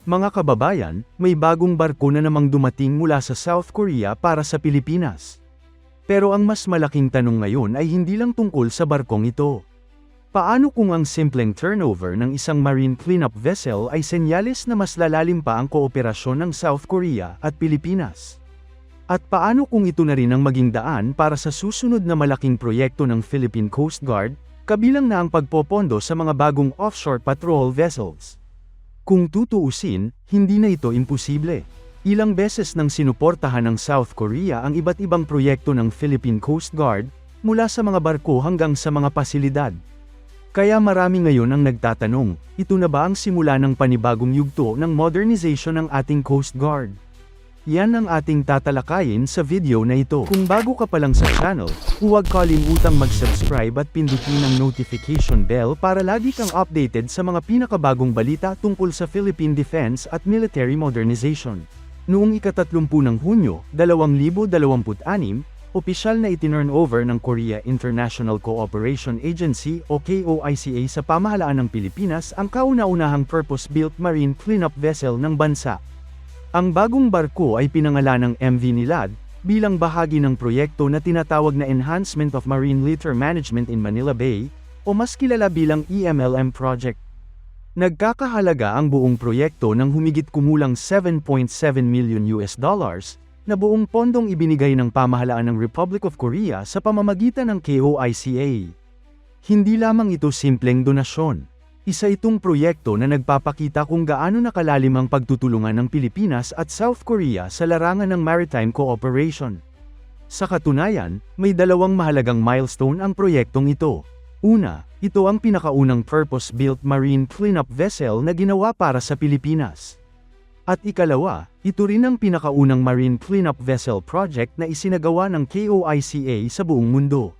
Mga kababayan, may bagong barko na namang dumating mula sa South Korea para sa Pilipinas. Pero ang mas malaking tanong ngayon ay hindi lang tungkol sa barkong ito. Paano kung ang simpleng turnover ng isang marine cleanup vessel ay senyales na mas lalalim pa ang kooperasyon ng South Korea at Pilipinas? At paano kung ito na rin ang maging daan para sa susunod na malaking proyekto ng Philippine Coast Guard, kabilang na ang pagpopondo sa mga bagong offshore patrol vessels? Kung tutuusin, hindi na ito imposible. Ilang beses nang sinuportahan ng South Korea ang iba't ibang proyekto ng Philippine Coast Guard, mula sa mga barko hanggang sa mga pasilidad. Kaya marami ngayon ang nagtatanong, ito na ba ang simula ng panibagong yugto ng modernization ng ating Coast Guard? Yan ang ating tatalakayin sa video na ito. Kung bago ka pa lang sa channel, huwag kalimutang mag-subscribe at pindutin ang notification bell para lagi kang updated sa mga pinakabagong balita tungkol sa Philippine Defense at Military Modernization. Noong ika-30 ng Hunyo, 2026, opisyal na itinurn over ng Korea International Cooperation Agency o KOICA sa pamahalaan ng Pilipinas ang kauna-unahang purpose-built marine cleanup vessel ng bansa. Ang bagong barko ay pinangalan ng MV Nilad, bilang bahagi ng proyekto na tinatawag na Enhancement of Marine Litter Management in Manila Bay, o mas kilala bilang EMLM Project. Nagkakahalaga ang buong proyekto ng humigit kumulang $7.7 million, na buong pondong ibinigay ng pamahalaan ng Republic of Korea sa pamamagitan ng KOICA. Hindi lamang ito simpleng donasyon. Isa itong proyekto na nagpapakita kung gaano nakalalim ang pagtutulungan ng Pilipinas at South Korea sa larangan ng maritime cooperation. Sa katunayan, may dalawang mahalagang milestone ang proyektong ito. Una, ito ang pinakaunang purpose-built marine cleanup vessel na ginawa para sa Pilipinas. At ikalawa, ito rin ang pinakaunang marine cleanup vessel project na isinagawa ng KOICA sa buong mundo.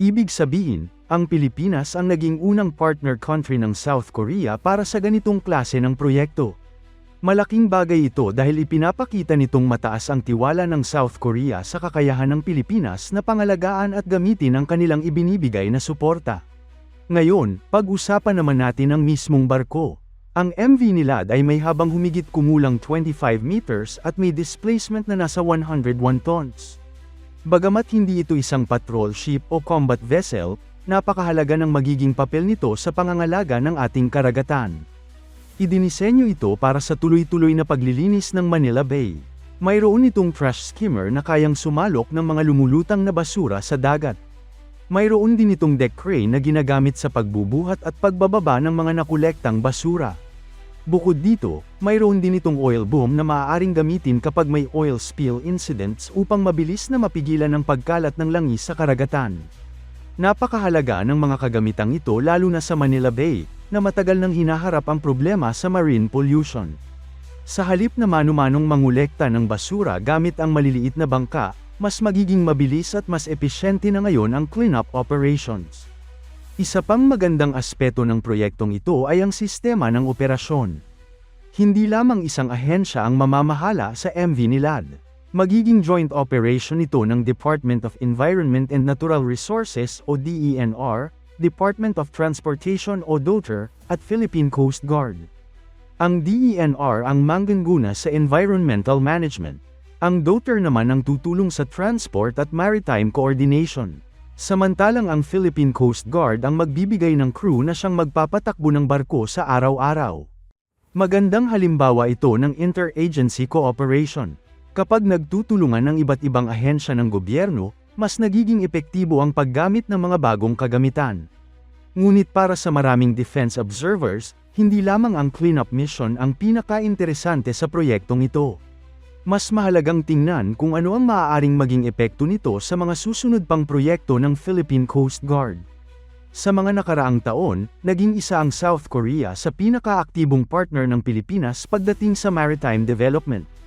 Ibig sabihin, ang Pilipinas ang naging unang partner country ng South Korea para sa ganitong klase ng proyekto. Malaking bagay ito dahil ipinapakita nitong mataas ang tiwala ng South Korea sa kakayahan ng Pilipinas na pangalagaan at gamitin ang kanilang ibinibigay na suporta. Ngayon, pag-usapan naman natin ang mismong barko. Ang MV Nilad ay may habang humigit kumulang 25 meters at may displacement na nasa 101 tons. Bagamat hindi ito isang patrol ship o combat vessel, napakahalaga ng magiging papel nito sa pangangalaga ng ating karagatan. Idinisenyo ito para sa tuloy-tuloy na paglilinis ng Manila Bay. Mayroon itong trash skimmer na kayang sumalok ng mga lumulutang na basura sa dagat. Mayroon din itong deck crane na ginagamit sa pagbubuhat at pagbababa ng mga nakolektang basura. Bukod dito, mayroon din itong oil boom na maaaring gamitin kapag may oil spill incidents upang mabilis na mapigilan ang pagkalat ng langis sa karagatan. Napakahalaga ng mga kagamitang ito lalo na sa Manila Bay, na matagal nang hinaharap ang problema sa marine pollution. Sa halip na manu-manong mangolekta ng basura gamit ang maliliit na bangka, mas magiging mabilis at mas epesyente na ngayon ang cleanup operations. Isa pang magandang aspeto ng proyektong ito ay ang sistema ng operasyon. Hindi lamang isang ahensya ang mamamahala sa MV Nilad. Magiging joint operation ito ng Department of Environment and Natural Resources o DENR, Department of Transportation o DOTR, at Philippine Coast Guard. Ang DENR ang manggaguna sa environmental management. Ang DOTR naman ang tutulong sa transport at maritime coordination. Samantalang ang Philippine Coast Guard ang magbibigay ng crew na siyang magpapatakbo ng barko sa araw-araw. Magandang halimbawa ito ng interagency cooperation. Kapag nagtutulungan ng iba't ibang ahensya ng gobyerno, mas nagiging epektibo ang paggamit ng mga bagong kagamitan. Ngunit para sa maraming defense observers, hindi lamang ang cleanup mission ang pinaka-interesante sa proyektong ito. Mas mahalagang tingnan kung ano ang maaaring maging epekto nito sa mga susunod pang proyekto ng Philippine Coast Guard. Sa mga nakaraang taon, naging isa ang South Korea sa pinakaaktibong partner ng Pilipinas pagdating sa maritime development.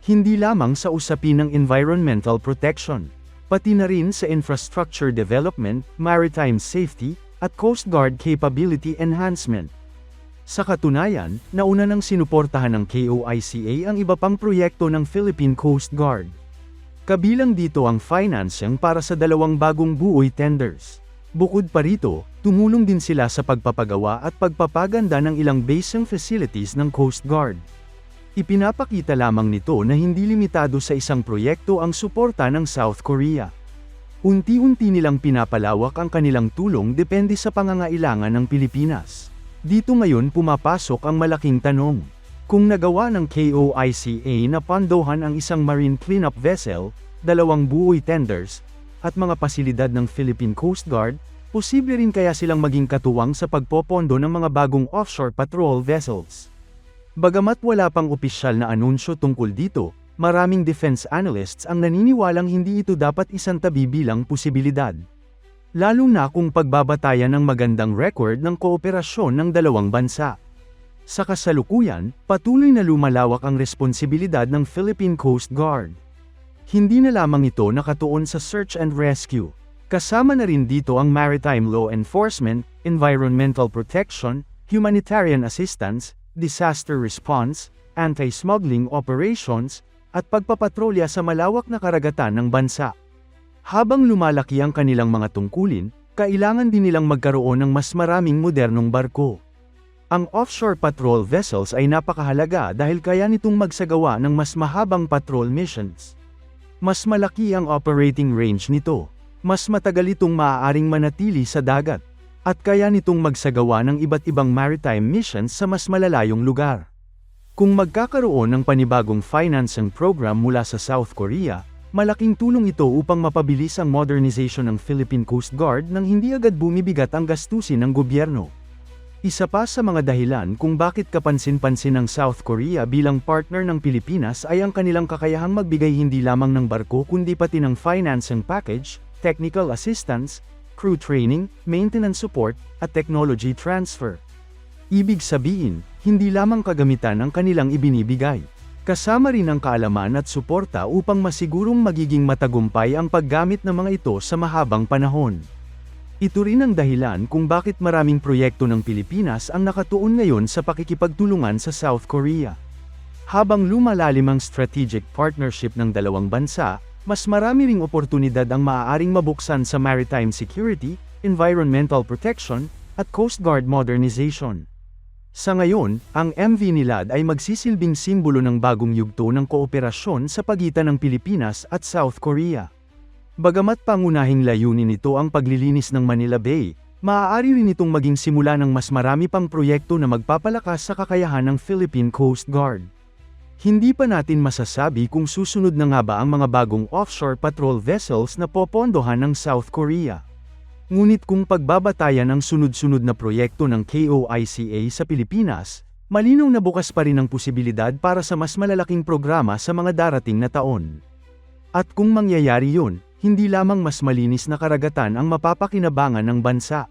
Hindi lamang sa usapin ng environmental protection, pati na rin sa infrastructure development, maritime safety, at Coast Guard capability enhancement. Sa katunayan, nauna nang sinuportahan ng KOICA ang iba pang proyekto ng Philippine Coast Guard. Kabilang dito ang financing para sa dalawang bagong buoy tenders. Bukod pa rito, tumulong din sila sa pagpapagawa at pagpapaganda ng ilang basing facilities ng Coast Guard. Ipinapakita lamang nito na hindi limitado sa isang proyekto ang suporta ng South Korea. Unti-unti nilang pinapalawak ang kanilang tulong depende sa pangangailangan ng Pilipinas. Dito ngayon pumapasok ang malaking tanong. Kung nagawa ng KOICA na pondohan ang isang marine cleanup vessel, 2 buoy tenders, at mga pasilidad ng Philippine Coast Guard, posible rin kaya silang maging katuwang sa pagpopondo ng mga bagong offshore patrol vessels. Bagamat wala pang opisyal na anunsyo tungkol dito, maraming defense analysts ang naniniwalang hindi ito dapat isantabi bilang posibilidad. Lalo na kung pagbabatayan ng magandang record ng kooperasyon ng dalawang bansa. Sa kasalukuyan, patuloy na lumalawak ang responsibilidad ng Philippine Coast Guard. Hindi na lamang ito nakatuon sa search and rescue. Kasama na rin dito ang maritime law enforcement, environmental protection, humanitarian assistance, disaster response, anti-smuggling operations, at pagpapatrolya sa malawak na karagatan ng bansa. Habang lumalaki ang kanilang mga tungkulin, kailangan din nilang magkaroon ng mas maraming modernong barko. Ang offshore patrol vessels ay napakahalaga dahil kaya nitong magsagawa ng mas mahabang patrol missions. Mas malaki ang operating range nito, mas matagal itong maaaring manatili sa dagat, at kaya nitong magsagawa ng iba't ibang maritime missions sa mas malalayong lugar. Kung magkakaroon ng panibagong financing program mula sa South Korea, malaking tulong ito upang mapabilis ang modernization ng Philippine Coast Guard nang hindi agad bumibigat ang gastusin ng gobyerno. Isa pa sa mga dahilan kung bakit kapansin-pansin ng South Korea bilang partner ng Pilipinas ay ang kanilang kakayahang magbigay hindi lamang ng barko kundi pati ng financing package, technical assistance, crew training, maintenance support, at technology transfer. Ibig sabihin, hindi lamang kagamitan ang kanilang ibinibigay. Kasama rin ang kaalaman at suporta upang masigurong magiging matagumpay ang paggamit ng mga ito sa mahabang panahon. Ito rin ang dahilan kung bakit maraming proyekto ng Pilipinas ang nakatuon ngayon sa pakikipagtulungan sa South Korea. Habang lumalalim ang strategic partnership ng dalawang bansa, mas marami ring oportunidad ang maaaring mabuksan sa maritime security, environmental protection, at Coast Guard modernization. Sa ngayon, ang MV Nilad ay magsisilbing simbolo ng bagong yugto ng kooperasyon sa pagitan ng Pilipinas at South Korea. Bagamat pangunahing layunin nito ang paglilinis ng Manila Bay, maaari rin itong maging simula ng mas marami pang proyekto na magpapalakas sa kakayahan ng Philippine Coast Guard. Hindi pa natin masasabi kung susunod na nga ba ang mga bagong offshore patrol vessels na popondohan ng South Korea. Ngunit kung pagbabatayan ang sunod-sunod na proyekto ng KOICA sa Pilipinas, malinaw na bukas pa rin ang posibilidad para sa mas malalaking programa sa mga darating na taon. At kung mangyayari yun, hindi lamang mas malinis na karagatan ang mapapakinabangan ng bansa.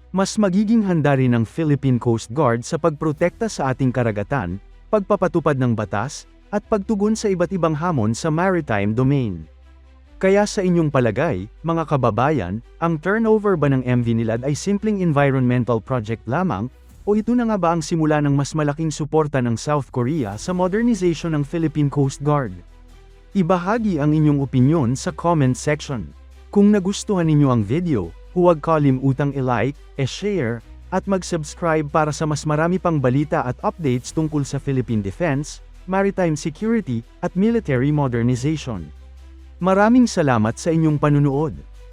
Mas magiging handa rin ang Philippine Coast Guard sa pagprotekta sa ating karagatan, pagpapatupad ng batas, at pagtugon sa iba't ibang hamon sa maritime domain. Kaya sa inyong palagay, mga kababayan, ang turnover ba ng MV Nilad ay simpleng environmental project lamang, o ito na nga ba ang simula ng mas malaking suporta ng South Korea sa modernization ng Philippine Coast Guard? Ibahagi ang inyong opinyon sa comment section. Kung nagustuhan ninyo ang video, huwag kalimutang i-like, share, at mag-subscribe para sa mas marami pang balita at updates tungkol sa Philippine Defense, maritime security, at military modernization. Maraming salamat sa inyong panunood.